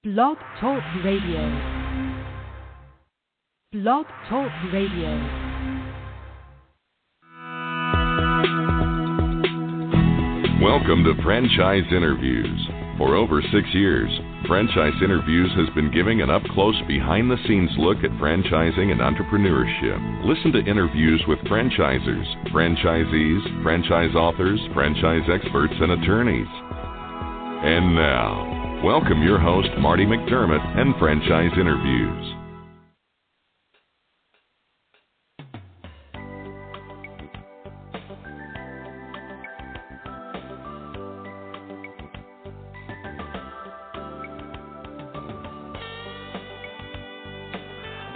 Blog Talk Radio. Blog Talk Radio. Welcome to Franchise Interviews. For over 6 years, Franchise Interviews has been giving an up-close, behind-the-scenes look at franchising and entrepreneurship. Listen to interviews with franchisors, franchisees, franchise authors, franchise experts, and attorneys. And now, welcome your host, Marty McDermott, and Franchise Interviews.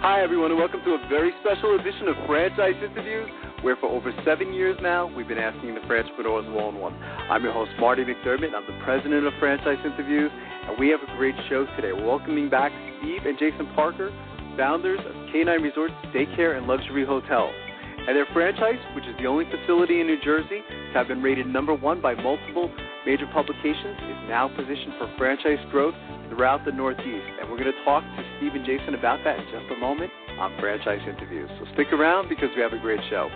Hi, everyone, and welcome to a very special edition of Franchise Interviews, where for over 7 years now, we've been asking the entrepreneurs one-on-one. I'm your host, Marty McDermott. I'm the president of Franchise Interviews, and we have a great show today. We're welcoming back Steve and Jason Parker, founders of K-9 Resorts, Daycare, and Luxury Hotels. And their franchise, which is the only facility in New Jersey to have been rated #1 by multiple major publications, is now positioned for franchise growth throughout the Northeast. And we're going to talk to Steve and Jason about that in just a moment on Franchise Interviews. So stick around because we have a great show.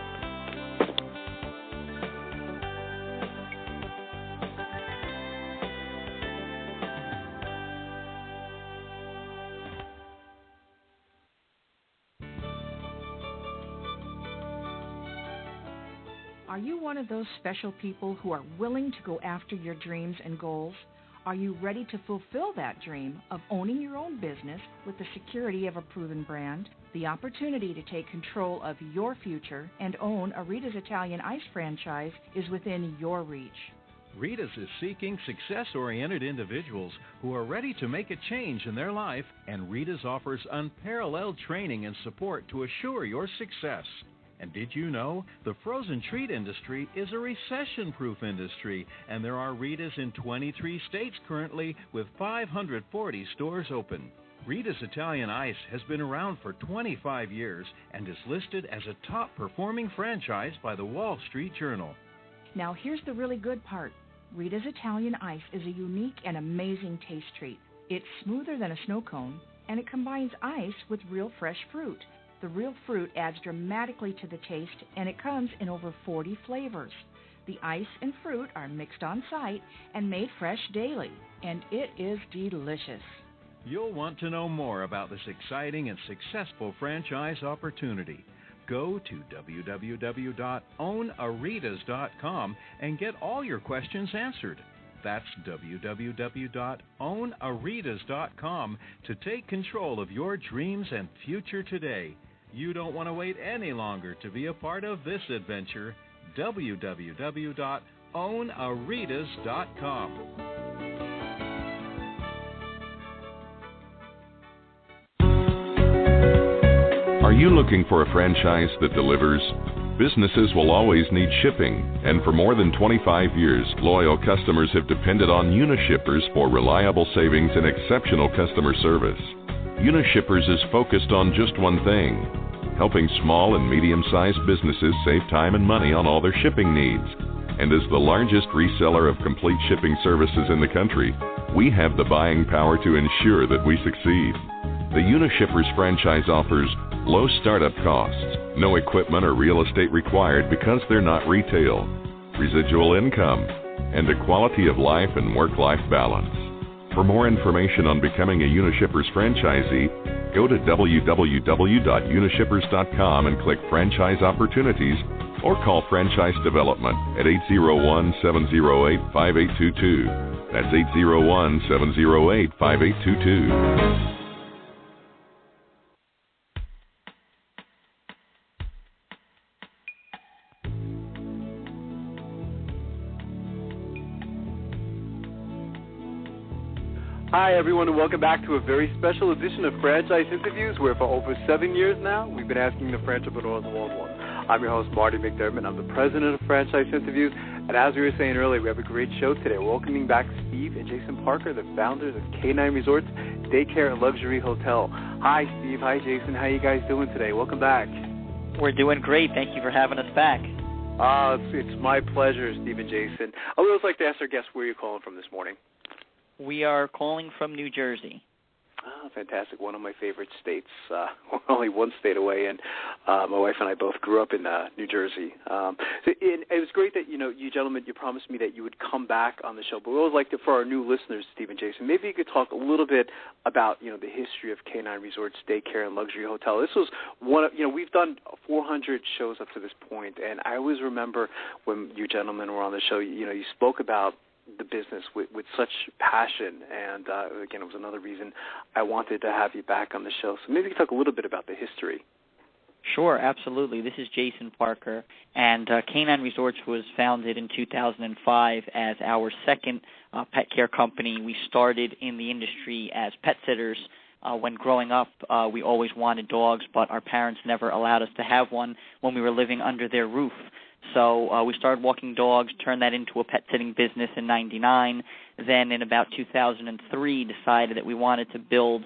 Are you one of those special people who are willing to go after your dreams and goals? Are you ready to fulfill that dream of owning your own business with the security of a proven brand? The opportunity to take control of your future and own a Rita's Italian Ice franchise is within your reach. Rita's is seeking success-oriented individuals who are ready to make a change in their life, and Rita's offers unparalleled training and support to assure your success. And did you know the frozen treat industry is a recession-proof industry, and there are Rita's in 23 states currently with 540 stores open. Rita's Italian Ice has been around for 25 years and is listed as a top-performing franchise by the Wall Street Journal. Now here's the really good part. Rita's Italian Ice is a unique and amazing taste treat. It's smoother than a snow cone, and it combines ice with real fresh fruit. The real fruit adds dramatically to the taste, and it comes in over 40 flavors. The ice and fruit are mixed on site and made fresh daily, and it is delicious. You'll want to know more about this exciting and successful franchise opportunity. Go to www.ownaritas.com and get all your questions answered. That's www.ownaritas.com to take control of your dreams and future today. You don't want to wait any longer to be a part of this adventure. www.ownaritas.com. Are you looking for a franchise that delivers? Businesses will always need shipping, and for more than 25 years, loyal customers have depended on Unishippers for reliable savings and exceptional customer service. Unishippers is focused on just one thing: helping small and medium-sized businesses save time and money on all their shipping needs. And as the largest reseller of complete shipping services in the country, we have the buying power to ensure that we succeed. The Unishippers franchise offers low startup costs, no equipment or real estate required because they're not retail, residual income, and a quality of life and work-life balance. For more information on becoming a Unishippers franchisee, go to www.unishippers.com and click Franchise Opportunities, or call Franchise Development at 801-708-5822. That's 801-708-5822. Hi, everyone, and welcome back to a very special edition of Franchise Interviews, where for over 7 years now, we've been asking the entrepreneurs one-on-one. I'm your host, Marty McDermott. I'm the president of Franchise Interviews, and as we were saying earlier, we have a great show today. We're welcoming back Steve and Jason Parker, the founders of K-9 Resorts, Daycare, and Luxury Hotel. Hi, Steve. Hi, Jason. How you guys doing today? Welcome back. We're doing great. Thank you for having us back. It's my pleasure, Steve and Jason. I would always like to ask our guests where you're calling from this morning. We are calling from New Jersey. Oh, fantastic. One of my favorite states. We're only one state away, and my wife and I both grew up in New Jersey. It was great that, you gentlemen, you promised me that you would come back on the show. But we always like to, for our new listeners, Steve and Jason, maybe you could talk a little bit about, the history of K-9 Resorts, Daycare, and Luxury Hotel. This was one of, we've done 400 shows up to this point, and I always remember when you gentlemen were on the show, you spoke about the business with such passion, and again, it was another reason I wanted to have you back on the show. So maybe you could talk a little bit about the history. Sure, absolutely. This is Jason Parker, and K-9 Resorts was founded in 2005 as our second pet care company. We started in the industry as pet sitters. When growing up, we always wanted dogs, but our parents never allowed us to have one when we were living under their roof. So we started walking dogs, turned that into a pet sitting business in 1999. Then in about 2003, decided that we wanted to build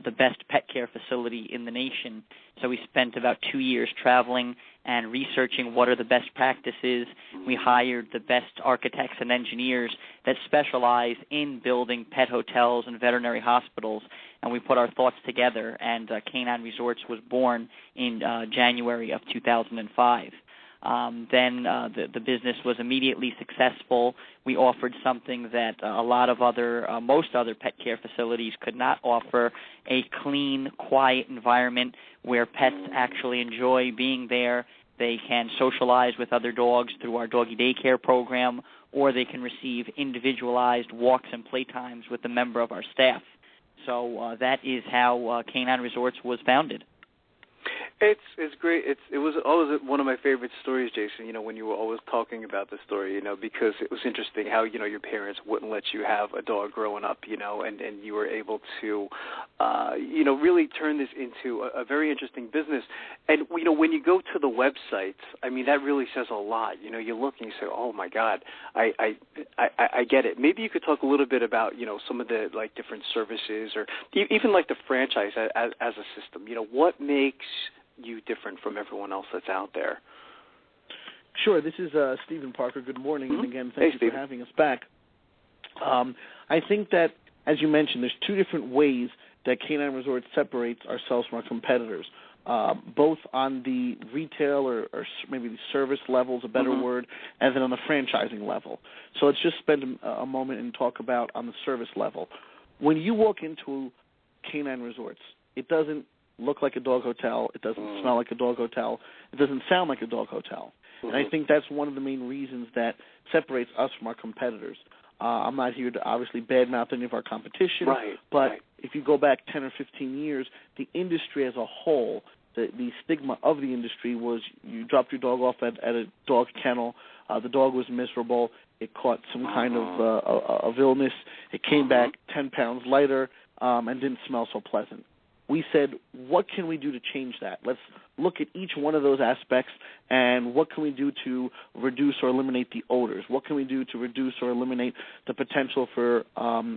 the best pet care facility in the nation. So we spent about 2 years traveling and researching what are the best practices. We hired the best architects and engineers that specialize in building pet hotels and veterinary hospitals, and we put our thoughts together, and K-9 Resorts was born in January of 2005. Then the business was immediately successful. We offered something that most other pet care facilities could not offer, a clean, quiet environment where pets actually enjoy being there. They can socialize with other dogs through our doggy daycare program, or they can receive individualized walks and playtimes with a member of our staff. So that is how K-9 Resorts was founded. It's great. It was always one of my favorite stories, Jason, when you were always talking about the story, because it was interesting how, your parents wouldn't let you have a dog growing up, and you were able to, really turn this into a very interesting business. And, when you go to the website, I mean, that really says a lot. You look and you say, oh, my God, I get it. Maybe you could talk a little bit about, some of the, different services or even, the franchise as a system. What makes you different from everyone else that's out there? Sure. This is Stephen Parker. Good morning. Mm-hmm. And again, thank you for having us back. I think that, as you mentioned, there's two different ways that K-9 Resorts separates ourselves from our competitors, both on the retail or maybe the service level is a better word, and then on the franchising level. So let's just spend a moment and talk about on the service level. When you walk into K-9 Resorts, it doesn't look like a dog hotel. It doesn't smell like a dog hotel. It doesn't sound like a dog hotel. And I think that's one of the main reasons that separates us from our competitors. I'm not here to obviously badmouth any of our competition, but if you go back 10 or 15 years, the industry as a whole, the stigma of the industry was you dropped your dog off at a dog kennel, the dog was miserable, it caught some kind of illness, it came back 10 pounds lighter and didn't smell so pleasant. We said, what can we do to change that? Let's look at each one of those aspects and what can we do to reduce or eliminate the odors? What can we do to reduce or eliminate the potential for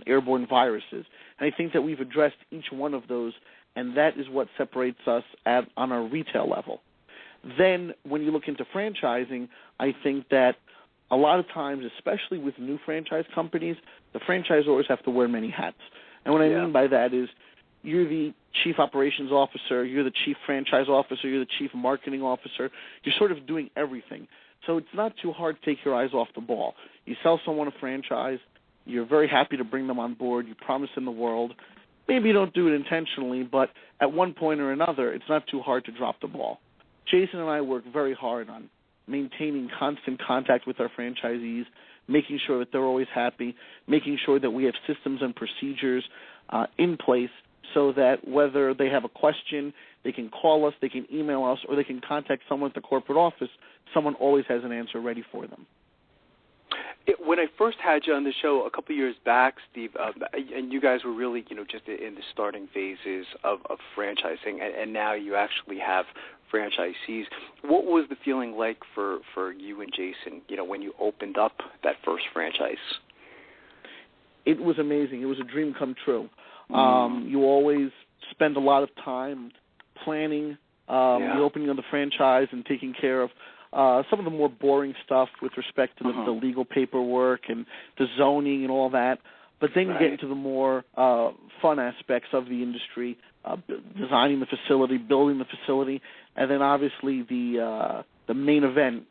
airborne viruses? And I think that we've addressed each one of those, and that is what separates us on our retail level. Then when you look into franchising, I think that a lot of times, especially with new franchise companies, the franchisors have to wear many hats. And what I mean by that is you're the chief operations officer, you're the chief franchise officer, you're the chief marketing officer. You're sort of doing everything. So it's not too hard to take your eyes off the ball. You sell someone a franchise, you're very happy to bring them on board, you promise them the world. Maybe you don't do it intentionally, but at one point or another, it's not too hard to drop the ball. Jason and I work very hard on maintaining constant contact with our franchisees, making sure that they're always happy, making sure that we have systems and procedures in place so that whether they have a question, they can call us, they can email us, or they can contact someone at the corporate office. Someone always has an answer ready for them. When I first had you on the show a couple of years back, Steve, and you guys were really, just in the starting phases of franchising, and now you actually have franchisees. What was the feeling like for you and Jason, when you opened up that first franchise? It was amazing. It was a dream come true. You always spend a lot of time planning the opening of the franchise and taking care of some of the more boring stuff with respect to the legal paperwork and the zoning and all that. But then you get into the more fun aspects of the industry, designing the facility, building the facility, and then obviously the main event,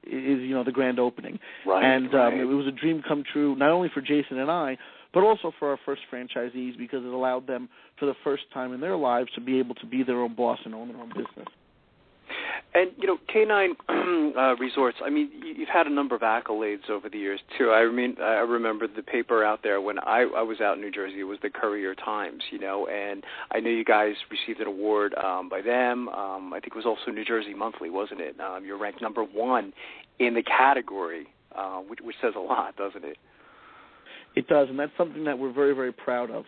is the grand opening. Right. And it was a dream come true, not only for Jason and I, but also for our first franchisees, because it allowed them for the first time in their lives to be able to be their own boss and own their own business. And, K-9 Resorts, I mean, you've had a number of accolades over the years, too. I remember the paper out there when I was out in New Jersey. It was the Courier Times, and I know you guys received an award by them. I think it was also New Jersey Monthly, wasn't it? You're ranked number 1 in the category, which says a lot, doesn't it? It does, and that's something that we're very, very proud of.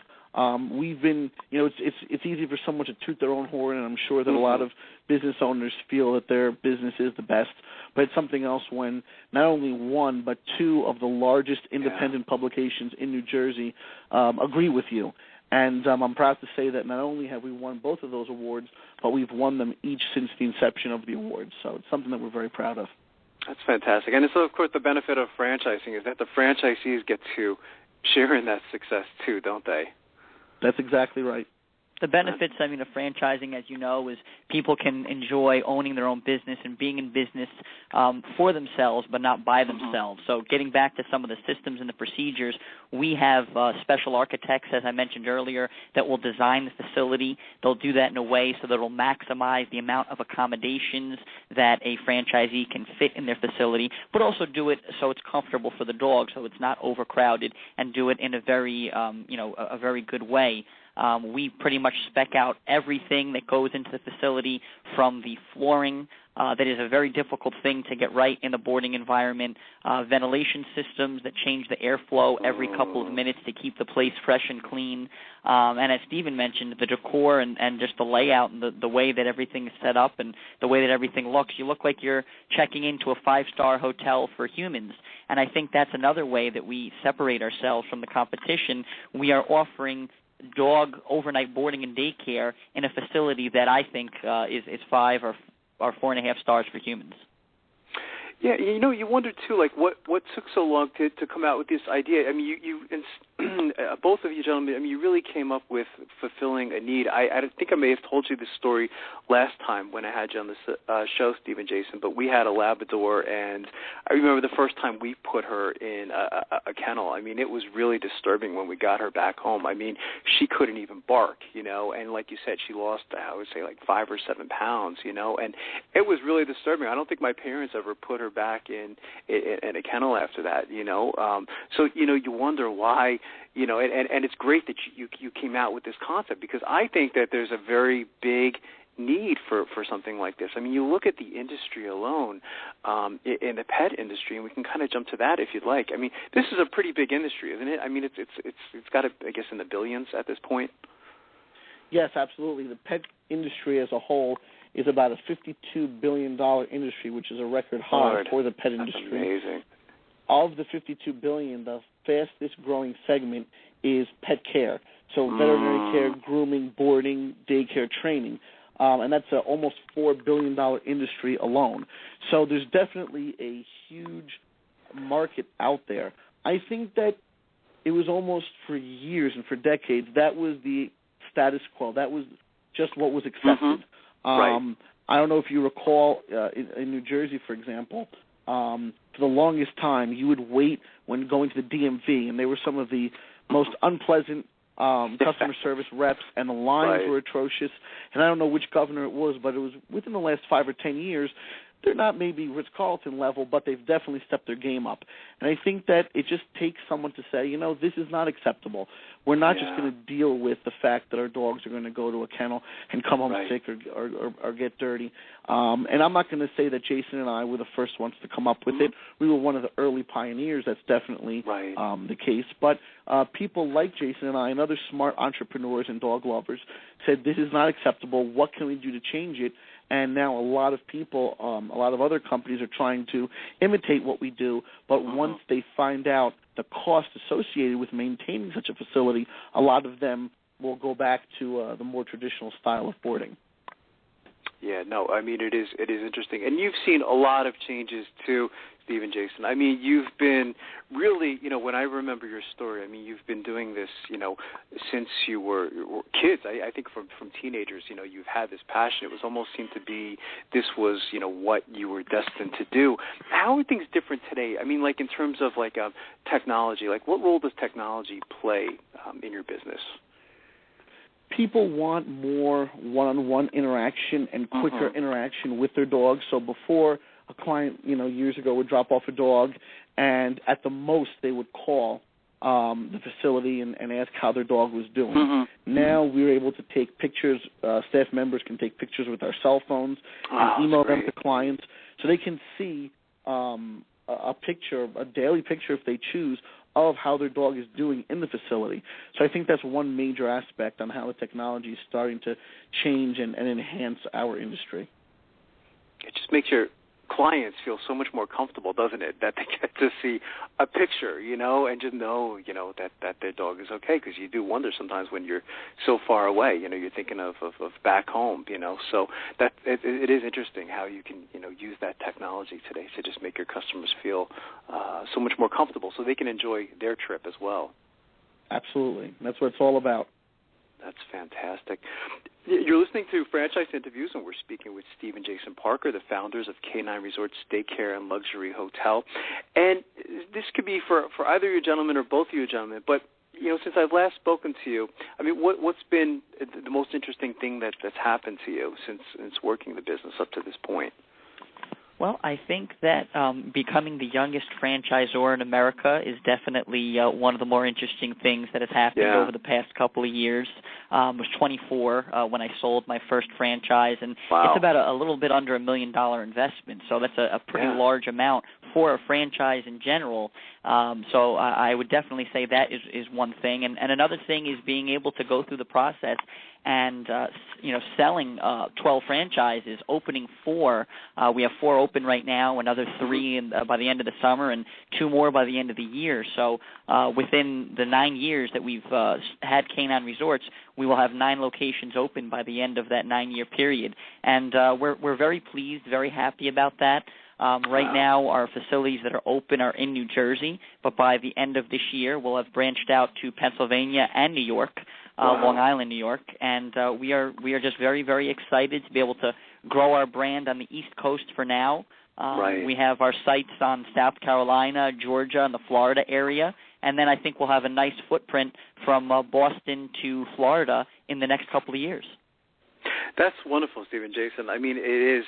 We've been, it's easy for someone to toot their own horn, and I'm sure that a lot of business owners feel that their business is the best. But it's something else when not only one, but 2 of the largest independent publications in New Jersey agree with you. And I'm proud to say that not only have we won both of those awards, but we've won them each since the inception of the awards. So it's something that we're very proud of. That's fantastic. And so, of course, the benefit of franchising is that the franchisees get to share in that success, too, don't they? That's exactly right. The benefits, of franchising, as you know, is people can enjoy owning their own business and being in business for themselves but not by themselves. So getting back to some of the systems and the procedures, we have special architects, as I mentioned earlier, that will design the facility. They'll do that in a way so that it will maximize the amount of accommodations that a franchisee can fit in their facility, but also do it so it's comfortable for the dog, so it's not overcrowded, and do it in a very, a very good way. We pretty much spec out everything that goes into the facility, from the flooring, that is a very difficult thing to get right in the boarding environment, ventilation systems that change the airflow every couple of minutes to keep the place fresh and clean, and as Stephen mentioned, the decor and just the layout and the way that everything is set up and the way that everything looks. You look like you're checking into a 5-star hotel for humans, and I think that's another way that we separate ourselves from the competition. We are offering dog overnight boarding and daycare in a facility that I think is 5 or 4.5 stars for humans. Yeah, you wonder too, like what took so long to come out with this idea. I mean, you both of you gentlemen, you really came up with fulfilling a need. I think I may have told you this story last time when I had you on this show, Steve and Jason, but we had a Labrador, and I remember the first time we put her in a kennel. I mean, it was really disturbing when we got her back home. I mean, she couldn't even bark, and like you said, she lost, I would say, like 5 or 7 pounds, and it was really disturbing. I don't think my parents ever put her back in a kennel after that, so you wonder why, and it's great that you came out with this concept, because I think that there's a very big need for something like this. I mean, you look at the industry alone, in the pet industry, and we can kind of jump to that if you'd like. I mean, this is a pretty big industry, isn't it? I mean, it's got to, I guess, in the billions at this point. Yes, absolutely. The pet industry as a whole is about a $52 billion industry, which is a record high for the pet industry. That's amazing. Of the $52 billion, the fastest growing segment is pet care. So veterinary care, grooming, boarding, daycare, training. And that's an almost $4 billion industry alone. So there's definitely a huge market out there. I think that it was almost for years and for decades, that was the status quo. That was just what was accepted. Right. I don't know if you recall in New Jersey, for example, for the longest time, you would wait when going to the DMV, and they were some of the most unpleasant customer service reps, and the lines were atrocious. And I don't know which governor it was, but it was within the last 5 or 10 years. They're not maybe Ritz-Carlton level, but they've definitely stepped their game up. And I think that it just takes someone to say, this is not acceptable. We're not just going to deal with the fact that our dogs are going to go to a kennel and come home sick or get dirty. And I'm not going to say that Jason and I were the first ones to come up with it. We were one of the early pioneers. That's definitely the case. But people like Jason and I and other smart entrepreneurs and dog lovers said, this is not acceptable. What can we do to change it? And now a lot of people, a lot of other companies are trying to imitate what we do, but once they find out the cost associated with maintaining such a facility, a lot of them will go back to the more traditional style of boarding. Yeah, no, I mean, it is interesting. And you've seen a lot of changes, too, Steve and Jason. I mean, you've been really, when I remember your story, I mean, you've been doing this, since you were kids. I think from teenagers, you've had this passion. It was almost seemed to be this was, what you were destined to do. How are things different today? I mean, like in terms of like technology, like what role does technology play in your business? People want more one-on-one interaction and quicker interaction with their dogs. So before a client, years ago would drop off a dog, and at the most they would call the facility and ask how their dog was doing. Now we're able to take pictures. Staff members can take pictures with our cell phones and email them to clients, so they can see a picture, a daily picture if they choose, of how their dog is doing in the facility. So I think that's one major aspect on how the technology is starting to change and enhance our industry. It just makes your clients feel so much more comfortable, doesn't it, that they get to see a picture, and just know, that their dog is okay, because you do wonder sometimes when you're so far away, you're thinking of back home, so that it is interesting how you can, use that technology today to just make your customers feel so much more comfortable so they can enjoy their trip as well. Absolutely. That's what it's all about. That's fantastic. You're listening to Franchise Interviews, and we're speaking with Steve and Jason Parker, the founders of K-9 Resorts, Daycare, and Luxury Hotel. And this could be for either you gentlemen or both of you gentlemen, but, since I've last spoken to you, I mean, what's been the most interesting thing that's happened to you since working the business up to this point? Well, I think that becoming the youngest franchisor in America is definitely one of the more interesting things that has happened over the past couple of years. I was 24 when I sold my first franchise, and it's about a little bit under $1 million investment, so that's a pretty large amount for a franchise in general. So I would definitely say that is one thing. And another thing is being able to go through the process and, selling 12 franchises, opening 4. We have 4 open right now, another 3 by the end of the summer, and 2 more by the end of the year. So within the 9 years that we've had K-9 Resorts, we will have 9 locations open by the end of that 9-year period. And we're very pleased, very happy about that. Right now, our facilities that are open are in New Jersey, but by the end of this year, we'll have branched out to Pennsylvania and New York, Long Island, New York, and we are just very, very excited to be able to grow our brand on the East Coast for now. We have our sites on South Carolina, Georgia, and the Florida area, and then I think we'll have a nice footprint from Boston to Florida in the next couple of years. That's wonderful, Steve and Jason. I mean, it is,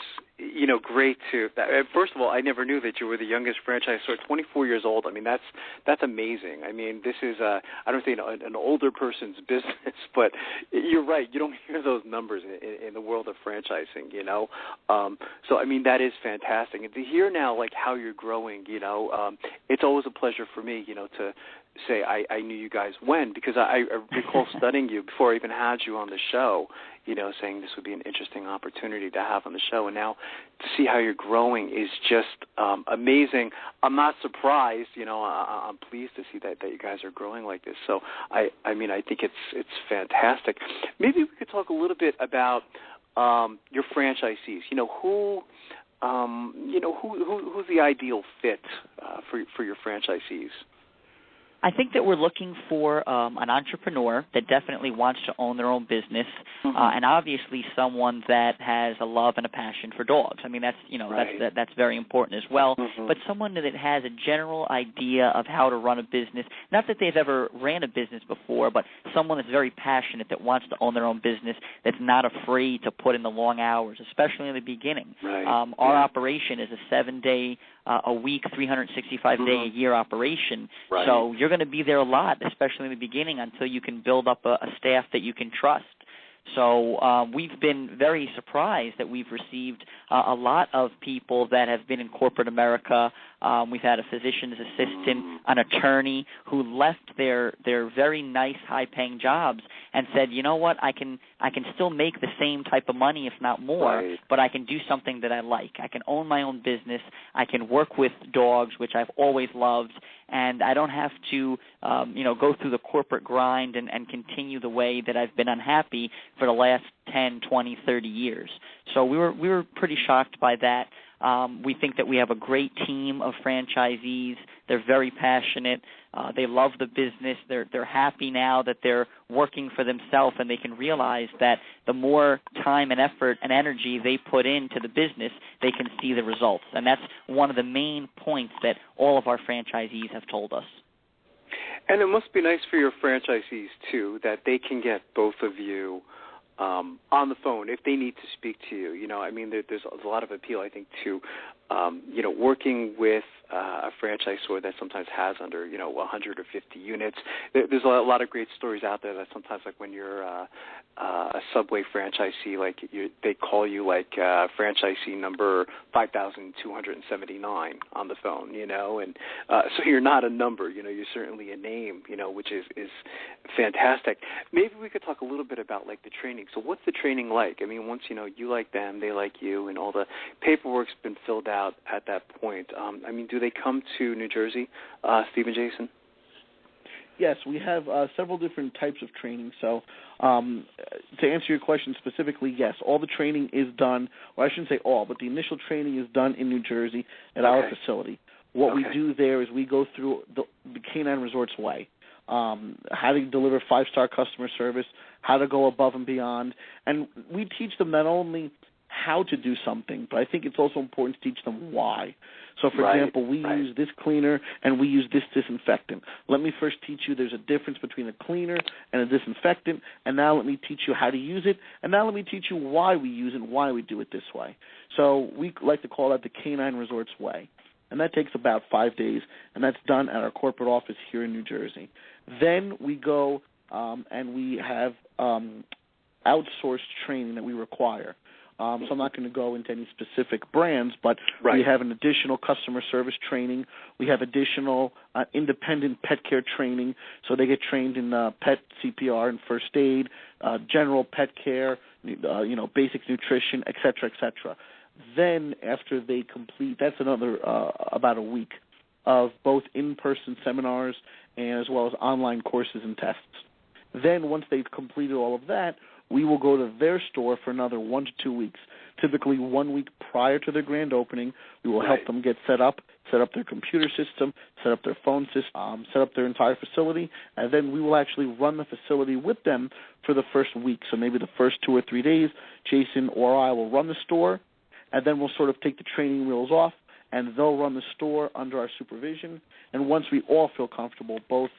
great to. First of all, I never knew that you were the youngest franchisor, 24 years old. I mean, that's amazing. I mean, this is I don't think an older person's business, but you're right. You don't hear those numbers in the world of franchising. So I mean, that is fantastic. And to hear now, like how you're growing, it's always a pleasure for me, to say I knew you guys when, because I recall studying you before I even had you on the show, saying this would be an interesting opportunity to have on the show. And now to see how you're growing is just amazing. I'm not surprised, I'm pleased to see that you guys are growing like this. So I mean, I think it's fantastic. Maybe we could talk a little bit about your franchisees. Who's the ideal fit for your franchisees? I think that we're looking for an entrepreneur that definitely wants to own their own business, and obviously someone that has a love and a passion for dogs. I mean, that's that's very important as well. But someone that has a general idea of how to run a business. Not that they've ever ran a business before, but someone that's very passionate, that wants to own their own business, that's not afraid to put in the long hours, especially in the beginning. Our operation is a 7-day a week, 365-day a year operation. So you're going to be there a lot, especially in the beginning, until you can build up a staff that you can trust. So we've been very surprised that we've received a lot of people that have been in corporate America. We've had a physician's assistant, an attorney who left their very nice, high-paying jobs and said, you know what, I can still make the same type of money, if not more, but I can do something that I like. I can own my own business. I can work with dogs, which I've always loved, and I don't have to, go through the corporate grind and continue the way that I've been unhappy for the last 10, 20, 30 years. So we were pretty shocked by that. We think that we have a great team of franchisees. They're very passionate. They love the business. They're happy now that they're working for themselves, and they can realize that the more time and effort and energy they put into the business, they can see the results. And that's one of the main points that all of our franchisees have told us. And it must be nice for your franchisees, too, that they can get both of you on the phone if they need to speak to you. You know, I mean, there's a lot of appeal, I think, to, working with a franchisor that sometimes has under, 150 units. There's a lot of great stories out there that sometimes, like when you're a Subway franchisee, like they call you like franchisee number 5,279 on the phone, and so you're not a number, you're certainly a name, which is fantastic. Maybe we could talk a little bit about like the training. So what's the training like? I mean, once, you like them, they like you, and all the paperwork's been filled out at that point. Do they come to New Jersey, Steve and Jason? Yes, we have several different types of training. So to answer your question specifically, yes, all the training is done, or I shouldn't say all, but the initial training is done in New Jersey at our facility. What we do there is we go through the K-9 Resorts way, how to deliver 5-star customer service, how to go above and beyond. And we teach them not only how to do something, but I think it's also important to teach them why. So, for example, we use this cleaner and we use this disinfectant. Let me first teach you there's a difference between a cleaner and a disinfectant, and now let me teach you how to use it, and now let me teach you why we use it and why we do it this way. So we like to call that the K-9 Resorts way, and that takes about 5 days, and that's done at our corporate office here in New Jersey. Then we go and we have outsourced training that we require. So I'm not going to go into any specific brands, but we have an additional customer service training. We have additional independent pet care training, so they get trained in pet CPR and first aid, general pet care, basic nutrition, et cetera, et cetera. Then after they complete, that's another about a week of both in-person seminars and as well as online courses and tests. Then once they've completed all of that, we will go to their store for another 1 to 2 weeks. Typically 1 week prior to their grand opening, we will help them get set up their computer system, set up their phone system, set up their entire facility, and then we will actually run the facility with them for the first week. So maybe the first 2 or 3 days, Jason or I will run the store, and then we'll sort of take the training wheels off, and they'll run the store under our supervision. And once we all feel comfortable, both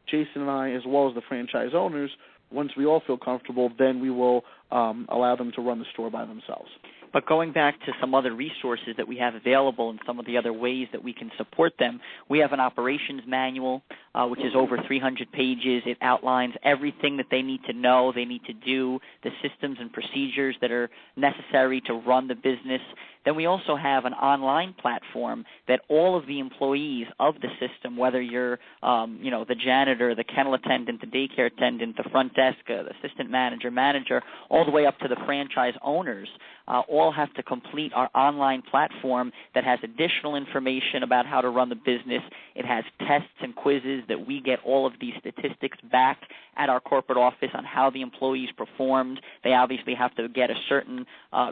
Jason and I as well as the franchise owners, once we all feel comfortable, then we will allow them to run the store by themselves. But going back to some other resources that we have available and some of the other ways that we can support them, we have an operations manual, which is over 300 pages. It outlines everything that they need to know, they need to do, the systems and procedures that are necessary to run the business. Then we also have an online platform that all of the employees of the system, whether you're, the janitor, the kennel attendant, the daycare attendant, the front desk, the assistant manager, all the way up to the franchise owners, all have to complete our online platform that has additional information about how to run the business. It has tests and quizzes that we get all of these statistics back at our corporate office on how the employees performed. They obviously have to get a certain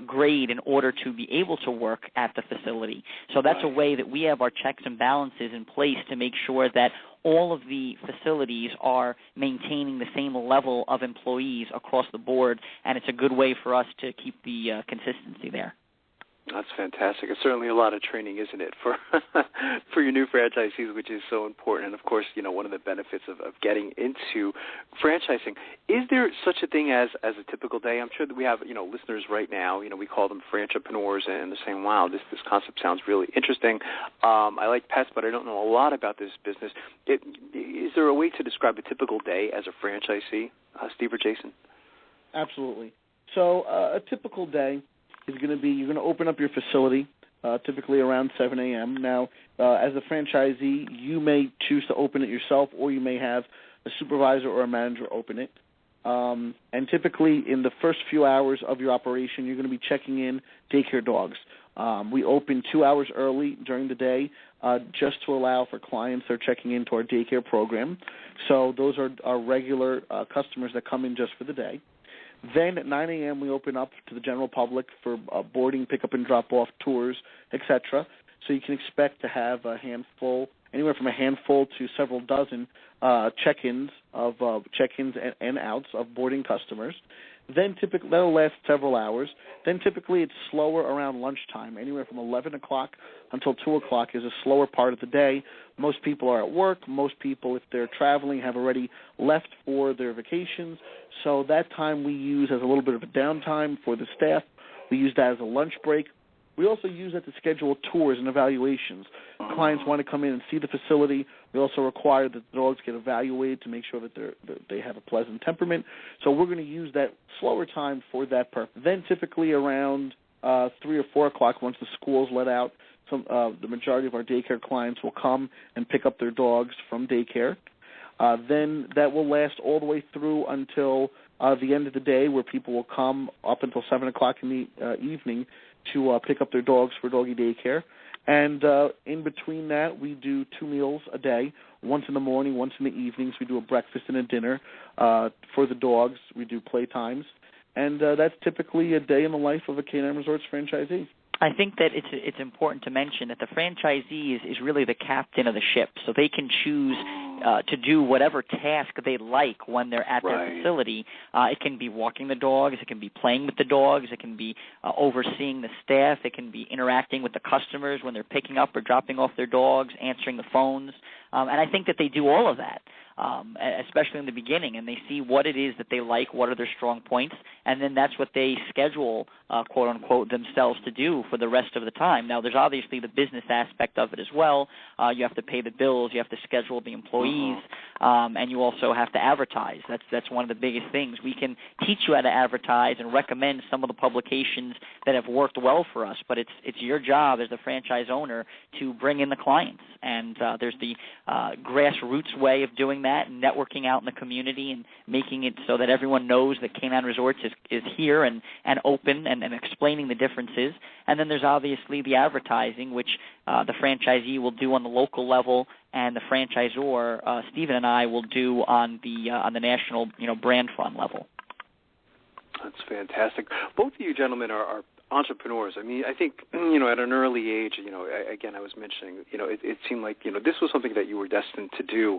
grade in order to be able to work at the facility. So that's a way that we have our checks and balances in place to make sure that all of the facilities are maintaining the same level of employees across the board, and it's a good way for us to keep the consistency there. That's fantastic. It's certainly a lot of training, isn't it, for for your new franchisees, which is so important. And, of course, one of the benefits of getting into franchising. Is there such a thing as a typical day? I'm sure that we have, listeners right now. We call them franchipreneurs, and they're saying, wow, this concept sounds really interesting. I like pets, but I don't know a lot about this business. Is there a way to describe a typical day as a franchisee, Steve or Jason? Absolutely. So a typical day is going to be, you're going to open up your facility typically around 7 a.m. Now, as a franchisee, you may choose to open it yourself, or you may have a supervisor or a manager open it. And typically in the first few hours of your operation, you're going to be checking in daycare dogs. We open 2 hours early during the day just to allow for clients that are checking into our daycare program. So those are our regular customers that come in just for the day. Then at 9 a.m. we open up to the general public for boarding, pick-up and drop-off, tours, etc. So you can expect to have anywhere from a handful to several dozen check-ins and outs of boarding customers. Then typically that'll last several hours. Then typically it's slower around lunchtime. Anywhere from 11 o'clock until 2 o'clock is a slower part of the day. Most people are at work. Most people, if they're traveling, have already left for their vacations. So that time we use as a little bit of a downtime for the staff. We use that as a lunch break. We also use that to schedule tours and evaluations. Clients want to come in and see the facility. We also require that the dogs get evaluated to make sure that they have a pleasant temperament. So we're going to use that slower time for that purpose. Then typically around 3 or 4 o'clock, once the school's let out, the majority of our daycare clients will come and pick up their dogs from daycare. Then that will last all the way through until the end of the day, where people will come up until 7 o'clock in the evening to pick up their dogs for doggy daycare. And in between that, we do 2 meals a day, once in the morning, once in the evenings. We do a breakfast and a dinner for the dogs. We do playtimes. And that's typically a day in the life of a K-9 Resorts franchisee. I think that it's important to mention that the franchisee is really the captain of the ship, so they can choose to do whatever task they like when they're at their facility. It can be walking the dogs, it can be playing with the dogs, it can be overseeing the staff, it can be interacting with the customers when they're picking up or dropping off their dogs, answering the phones. And I think that they do all of that, especially in the beginning, and they see what it is that they like, what are their strong points, and then that's what they schedule, quote-unquote, themselves to do for the rest of the time. Now, there's obviously the business aspect of it as well. You have to pay the bills, you have to schedule the employees, and you also have to advertise. That's one of the biggest things. We can teach you how to advertise and recommend some of the publications that have worked well for us, but it's your job as the franchise owner to bring in the clients. And there's the grassroots way of doing that and networking out in the community and making it so that everyone knows that K-9 Resorts is here and open and explaining the differences. And then there's obviously the advertising, which the franchisee will do on the local level, and the franchisor, Stephen and I, will do on the national brand fund level. That's fantastic. Both of you gentlemen are entrepreneurs. I mean, I think, at an early age, again, I was mentioning, it seemed like, this was something that you were destined to do.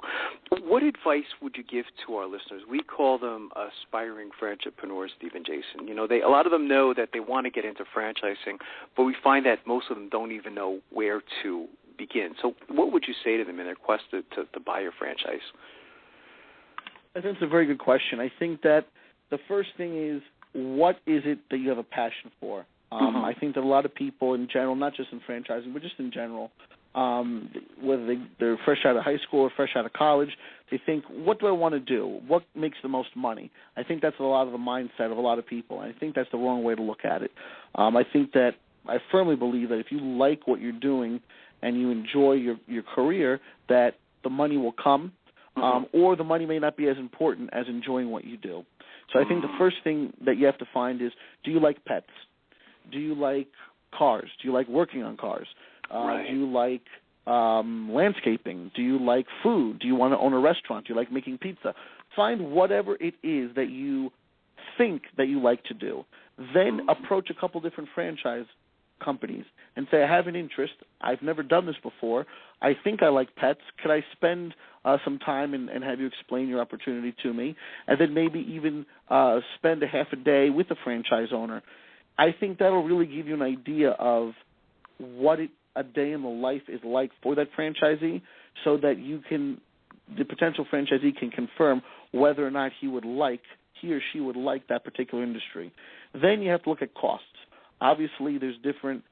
What advice would you give to our listeners? We call them aspiring franchipreneurs, Steve and Jason. A lot of them know that they want to get into franchising, but we find that most of them don't even know where to begin. So what would you say to them in their quest to buy your franchise? I think it's a very good question. I think that the first thing is, what is it that you have a passion for? I think that a lot of people in general, not just in franchising, but just in general, whether they're fresh out of high school or fresh out of college, they think, what do I want to do? What makes the most money? I think that's a lot of the mindset of a lot of people, and I think that's the wrong way to look at it. I firmly believe that if you like what you're doing and you enjoy your career, that the money will come, or the money may not be as important as enjoying what you do. So I think the first thing that you have to find is, do you like pets? Do you like cars? Do you like working on cars? Do you like landscaping? Do you like food? Do you want to own a restaurant? Do you like making pizza? Find whatever it is that you think that you like to do. Then approach a couple different franchise companies and say, I have an interest. I've never done this before. I think I like pets. Could I spend some time and have you explain your opportunity to me? And then maybe even spend a half a day with the franchise owner. I think that'll really give you an idea of what a day in the life is like for that franchisee, so that the potential franchisee can confirm whether or not he or she would like that particular industry. Then you have to look at costs. Obviously, there's different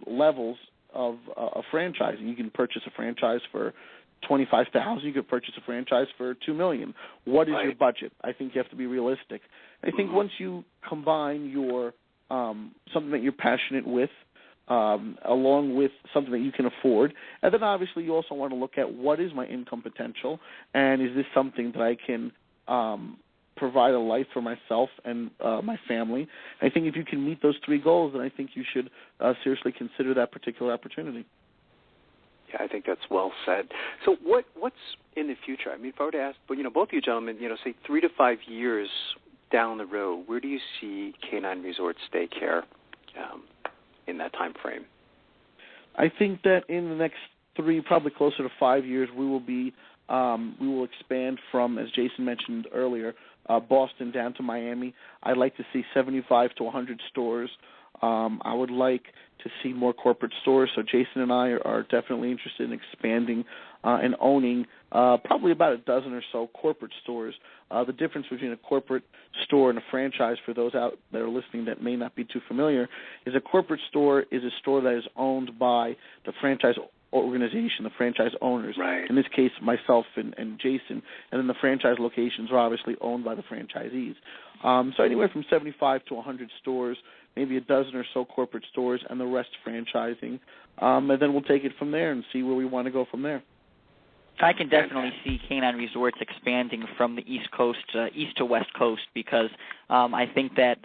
levels of franchising. You can purchase a franchise for $25,000. You could purchase a franchise for $2 million. What is your budget? I think you have to be realistic. I think once you combine your something that you're passionate with, along with something that you can afford, and then obviously you also want to look at what is my income potential, and is this something that I can provide a life for myself and my family. I think if you can meet those three goals, then I think you should seriously consider that particular opportunity. Yeah, I think that's well said. So what's in the future? I mean, if I were to ask, both of you gentlemen, say 3 to 5 years down the road, where do you see K-9 Resorts Daycare in that time frame? I think that in the next 3, probably closer to 5 years, we will expand from, as Jason mentioned earlier, Boston down to Miami. I'd like to see 75 to 100 stores. I would like to see more corporate stores. So Jason and I are definitely interested in expanding and owning probably about a dozen or so corporate stores. The difference between a corporate store and a franchise, for those out that are listening that may not be too familiar, is a corporate store is a store that is owned by the franchise organization, the franchise owners. Right. In this case, myself and Jason. And then the franchise locations are obviously owned by the franchisees. So anywhere from 75 to 100 stores, maybe a dozen or so corporate stores, and the rest franchising. And then we'll take it from there and see where we want to go from there. I can definitely see K-9 Resorts expanding from the East Coast, East to West Coast, because I think that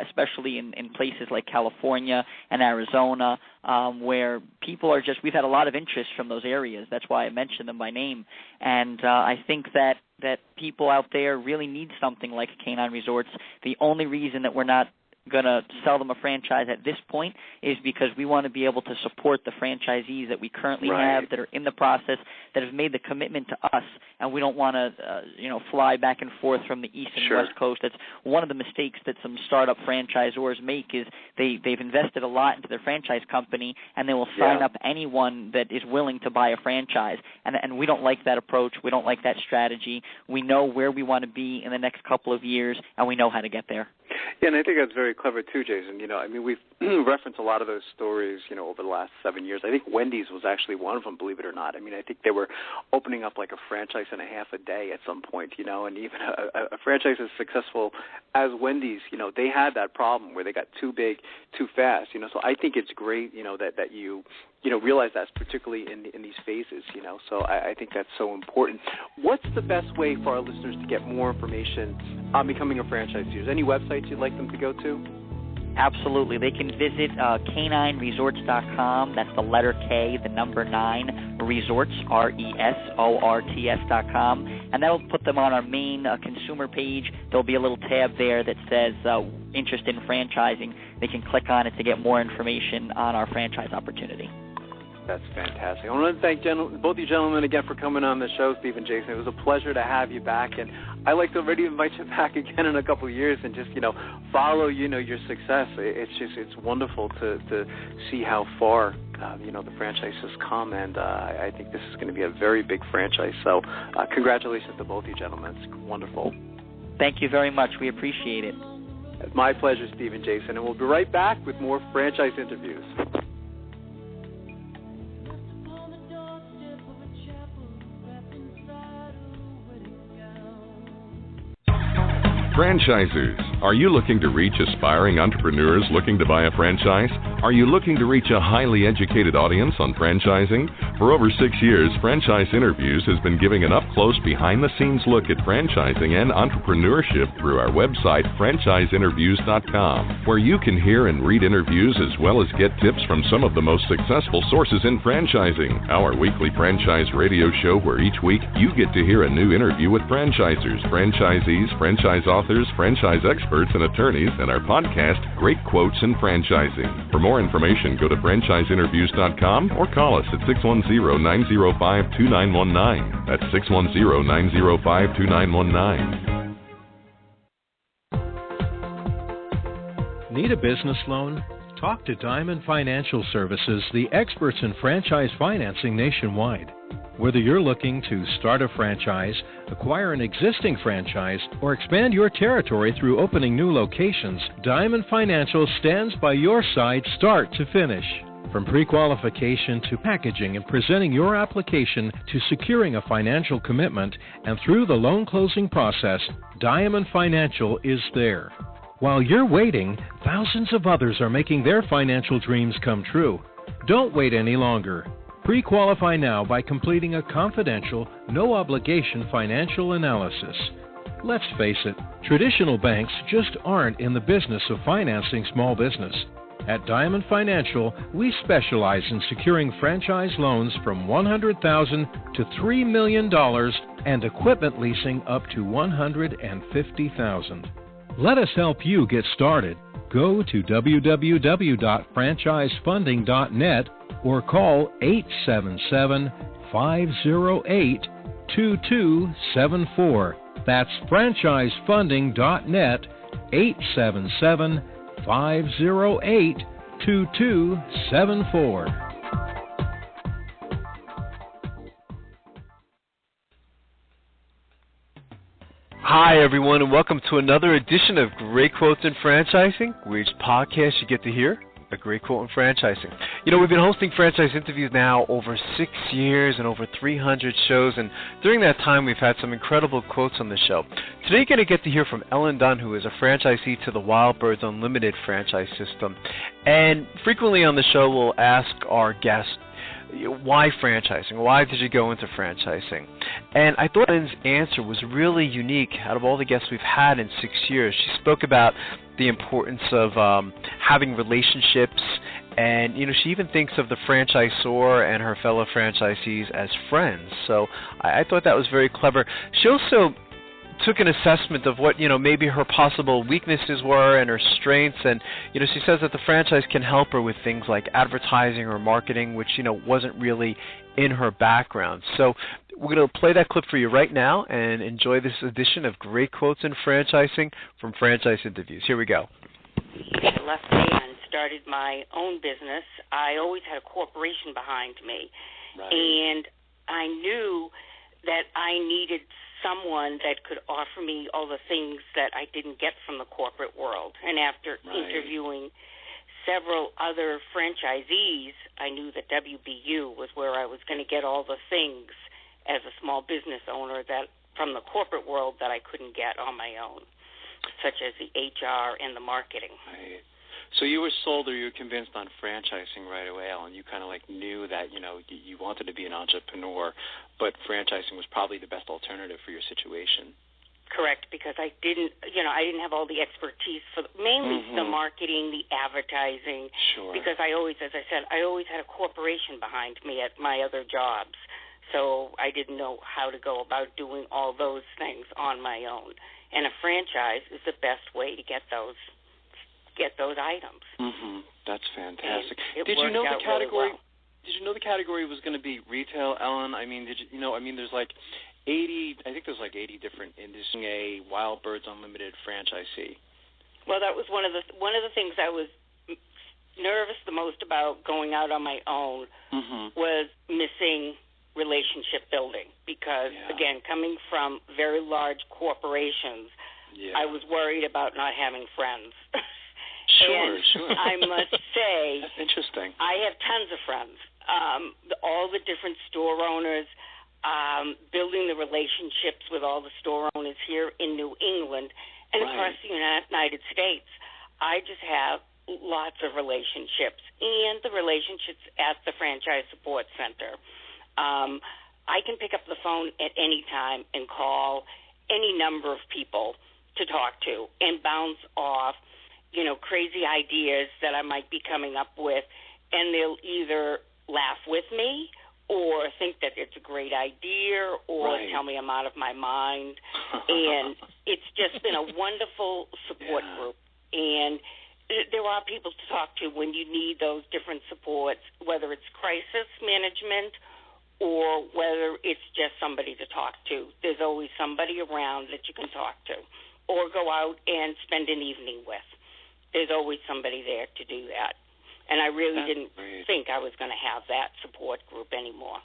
especially in places like California and Arizona, where people are we've had a lot of interest from those areas. That's why I mentioned them by name. And I think that people out there really need something like K-9 Resorts. The only reason that we're not going to sell them a franchise at this point is because we want to be able to support the franchisees that we currently have that are in the process, that have made the commitment to us, and we don't want to fly back and forth from the East and West Coast. That's one of the mistakes that some startup franchisors make, is they've invested a lot into their franchise company, and they will sign up anyone that is willing to buy a franchise, and we don't like that approach. We don't like that strategy. We know where we want to be in the next couple of years, and we know how to get there. Yeah, and I think that's very clever too, Jason. We've referenced a lot of those stories, over the last 7 years. I think Wendy's was actually one of them, believe it or not. I mean, I think they were opening up like a franchise and a half a day at some point, and even a franchise as successful as Wendy's, they had that problem where they got too big, too fast, So I think it's great, that you realize that's particularly in these phases, So I think that's so important. What's the best way for our listeners to get more information on becoming a franchisee? Is there any websites you'd like them to go to? Absolutely. They can visit K9resorts.com. That's the letter K, the number 9, resorts, resorts.com. And that'll put them on our main consumer page. There'll be a little tab there that says interest in franchising. They can click on it to get more information on our franchise opportunity. That's fantastic. I want to thank both you gentlemen again for coming on the show, Steve and Jason. It was a pleasure to have you back, and I'd like to already invite you back again in a couple of years and just, follow, your success. It's wonderful to see how far, the franchise has come, and I think this is going to be a very big franchise. So congratulations to both you gentlemen. It's wonderful. Thank you very much. We appreciate it. It's my pleasure, Steve and Jason, and we'll be right back with more franchise interviews. Franchisers, are you looking to reach aspiring entrepreneurs looking to buy a franchise? Are you looking to reach a highly educated audience on franchising? For over 6 years, Franchise Interviews has been giving an up-close, behind-the-scenes look at franchising and entrepreneurship through our website, franchiseinterviews.com, where you can hear and read interviews as well as get tips from some of the most successful sources in franchising. Our weekly franchise radio show, where each week you get to hear a new interview with franchisers, franchisees, franchise authors, franchise experts, and attorneys, and our podcast, Great Quotes in Franchising. For more information, go to franchiseinterviews.com or call us at 610-905-2919. That's 610-905-2919. Need a business loan? Talk to Diamond Financial Services, the experts in franchise financing nationwide. Whether you're looking to start a franchise, acquire an existing franchise, or expand your territory through opening new locations, Diamond Financial stands by your side start to finish. From pre-qualification to packaging and presenting your application to securing a financial commitment, and through the loan closing process, Diamond Financial is there. While you're waiting, thousands of others are making their financial dreams come true. Don't wait any longer. Pre-qualify now by completing a confidential, no-obligation financial analysis. Let's face it, traditional banks just aren't in the business of financing small business. At Diamond Financial, we specialize in securing franchise loans from $100,000 to $3 million and equipment leasing up to $150,000. Let us help you get started. Go to www.franchisefunding.net or call 877-508-2274. That's franchisefunding.net, 877-508-2274. Hi, everyone, and welcome to another edition of Great Quotes in Franchising, where each podcast you get to hear a great quote in franchising. You know, we've been hosting franchise interviews now over 6 years and over 300 shows, and during that time we've had some incredible quotes on the show. Today you're going to get to hear from Ellen Dunn, who is a franchisee to the Wild Birds Unlimited franchise system. And frequently on the show we'll ask our guests, why franchising? Why did you go into franchising? And I thought Ellen's answer was really unique out of all the guests we've had in 6 years. She spoke about the importance of having relationships, and she even thinks of the franchisor and her fellow franchisees as friends. So I thought that was very clever. She also took an assessment of what maybe her possible weaknesses were and her strengths, and she says that the franchise can help her with things like advertising or marketing, which wasn't really in her background. So we're going to play that clip for you right now and enjoy this edition of Great Quotes in Franchising from Franchise Interviews. Here we go. I left and started my own business. I always had a corporation behind me, right. And I knew that I needed someone that could offer me all the things that I didn't get from the corporate world. And after interviewing several other franchisees, I knew that WBU was where I was going to get all the things as a small business owner that from the corporate world that I couldn't get on my own, such as the HR and the marketing. Right. So you were sold, or you were convinced on franchising right away, Ellen. You kind of knew that you wanted to be an entrepreneur, but franchising was probably the best alternative for your situation. Correct, because I didn't have all the expertise for mainly the marketing, the advertising. Sure. Because I always had a corporation behind me at my other jobs, so I didn't know how to go about doing all those things on my own. And a franchise is the best way to get those items. That's fantastic. Did you know the category? Really well. Did you know the category was going to be retail, Ellen? I mean, there's 80 different industries. A Wild Birds Unlimited franchisee. Well, that was one of the things I was nervous the most about going out on my own was missing relationship building because, again, coming from very large corporations, I was worried about not having friends. Sure. I must say, that's interesting. I have tons of friends. All the different store owners, building the relationships with all the store owners here in New England and across the United States. I just have lots of relationships, and the relationships at the Franchise Support Center. I can pick up the phone at any time and call any number of people to talk to and bounce off crazy ideas that I might be coming up with, and they'll either laugh with me or think that it's a great idea or tell me I'm out of my mind. And it's just been a wonderful support group. And there are people to talk to when you need those different supports, whether it's crisis management or whether it's just somebody to talk to. There's always somebody around that you can talk to or go out and spend an evening with. There's always somebody there to do that. And I really didn't think I was going to have that support group anymore.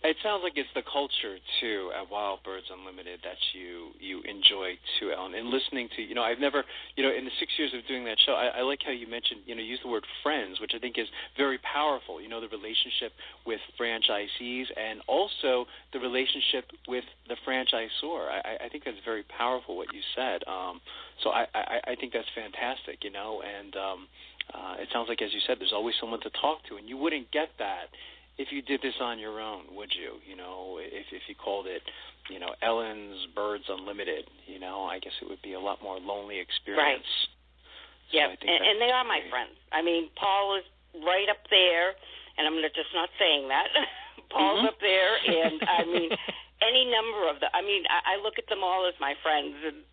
It sounds like it's the culture, too, at Wild Birds Unlimited that you enjoy, too, Ellen. And listening to, I've never, in the 6 years of doing that show, I like how you mentioned, use the word friends, which I think is very powerful, the relationship with franchisees and also the relationship with the franchisor. I think that's very powerful what you said. So I think that's fantastic, and it sounds like, as you said, there's always someone to talk to, and you wouldn't get that if you did this on your own, would you? You know, if you called it, you know, Ellen's Birds Unlimited, you know, I guess it would be a lot more lonely experience. Right. So yeah, and they are my friends. I mean, Paul is right up there, and I'm just not saying that. Paul's up there, and I mean, any number of them. I mean, I look at them all as my friends, and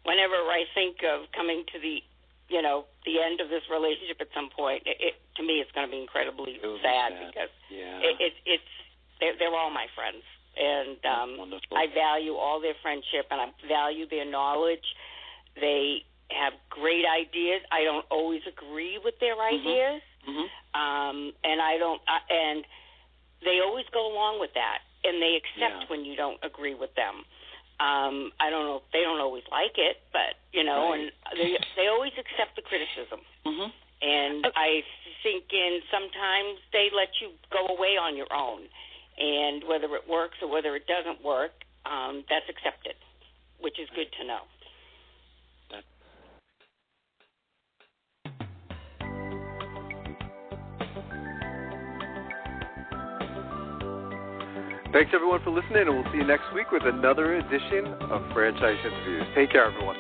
whenever I think of coming to the end of this relationship at some point, to me it's going to be incredibly sad because they're all my friends, and I value all their friendship, and I value their knowledge. They have great ideas. I don't always agree with their ideas, and I don't. And they always go along with that, and they accept when you don't agree with them. I don't know. They don't always like it, but and they always accept the criticism. And I think sometimes they let you go away on your own, and whether it works or whether it doesn't work, that's accepted, which is good to know. Thanks, everyone, for listening, and we'll see you next week with another edition of Franchise Interviews. Take care, everyone.